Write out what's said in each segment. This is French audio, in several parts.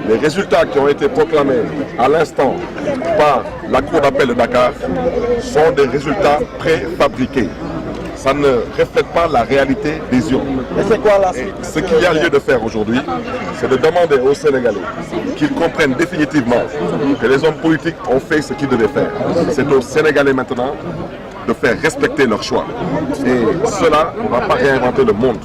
Les résultats qui ont été proclamés à l'instant par la Cour d'appel de Dakar sont des résultats préfabriqués. Ça ne reflète pas la réalité des urnes. Et c'est quoi la suite? Ce qu'il y a lieu de faire aujourd'hui, c'est de demander aux Sénégalais qu'ils comprennent définitivement que les hommes politiques ont fait ce qu'ils devaient faire. C'est aux Sénégalais maintenant de faire respecter leur choix. Et cela ne va pas réinventer le monde.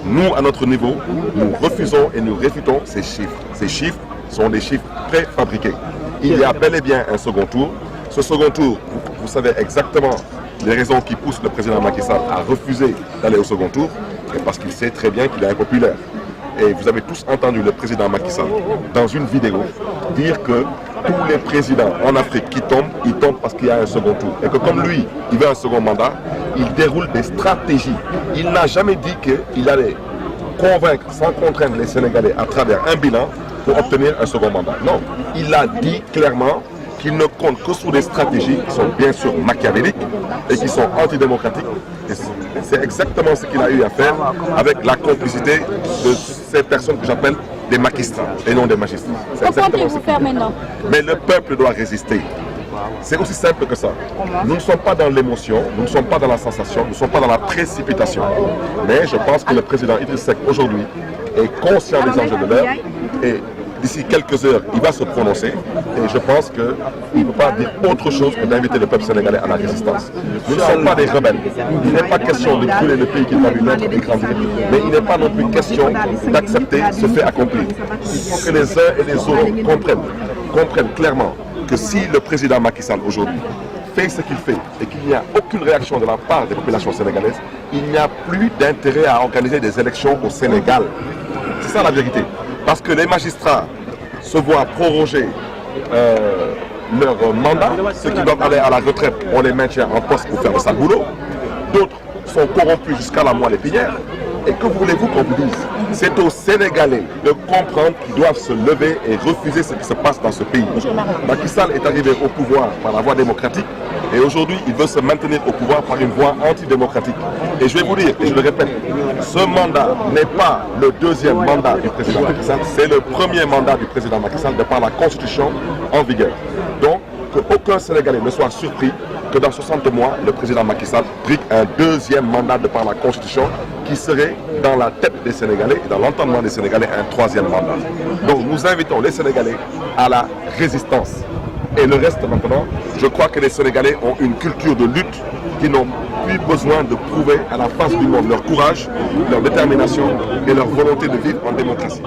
Nous, à notre niveau, nous refusons et nous réfutons ces chiffres. Ces chiffres sont des chiffres préfabriqués. Il y a bel et bien un second tour. Ce second tour, vous savez exactement les raisons qui poussent le président Macky Sall à refuser d'aller au second tour, c'est parce qu'il sait très bien qu'il est impopulaire. Et vous avez tous entendu le président Macky Sall dans une vidéo dire que tous les présidents en Afrique qui tombent, ils tombent parce qu'il y a un second tour. Et que comme lui, il veut un second mandat, il déroule des stratégies. Il n'a jamais dit qu'il allait convaincre sans contraindre les Sénégalais à travers un bilan pour obtenir un second mandat. Non, il a dit clairement qu'il ne compte que sur des stratégies qui sont bien sûr machiavéliques et qui sont antidémocratiques. Et c'est exactement ce qu'il a eu à faire avec la complicité de ces personnes que j'appelle des maquistats et non des magistrats. Que comptez-vous faire maintenant? Mais le peuple doit résister. C'est aussi simple que ça. Nous ne sommes pas dans l'émotion, nous ne sommes pas dans la sensation, nous ne sommes pas dans la précipitation. Mais je pense que le président Idriss Seck aujourd'hui est conscient des enjeux de l'heure et d'ici quelques heures, il va se prononcer et je pense qu'il ne peut pas dire autre chose que d'inviter le peuple sénégalais à la résistance. Nous ne sommes pas des rebelles. Il n'est pas question de brûler le pays qu'il va lui naître et grandir, mais il n'est pas non plus question d'accepter ce fait accompli. Il faut que les uns et les autres comprennent clairement que si le président Macky Sall aujourd'hui fait ce qu'il fait et qu'il n'y a aucune réaction de la part des populations sénégalaises, il n'y a plus d'intérêt à organiser des élections au Sénégal. C'est ça la vérité. Parce que les magistrats se voient proroger leur mandat, ceux qui doivent aller à la retraite, on les maintient en poste pour faire le sale boulot. D'autres sont corrompus jusqu'à la moelle épinière. Et que voulez-vous qu'on vous dise? C'est aux Sénégalais de comprendre qu'ils doivent se lever et refuser ce qui se passe dans ce pays. Macky Sall est arrivé au pouvoir par la voie démocratique et aujourd'hui il veut se maintenir au pouvoir par une voie antidémocratique. Et je vais vous dire, et je le répète, ce mandat n'est pas le deuxième mandat du président Macky Sall, c'est le premier mandat du président Macky Sall de par la Constitution en vigueur. Donc, qu'aucun Sénégalais ne soit surpris que dans 60 mois, le président Macky Sall brigue un deuxième mandat de par la Constitution qui serait dans la tête des Sénégalais et dans l'entendement des Sénégalais un troisième mandat. Donc nous invitons les Sénégalais à la résistance. Et le reste maintenant, je crois que les Sénégalais ont une culture de lutte qui n'ont plus besoin de prouver à la face du monde leur courage, leur détermination et leur volonté de vivre en démocratie.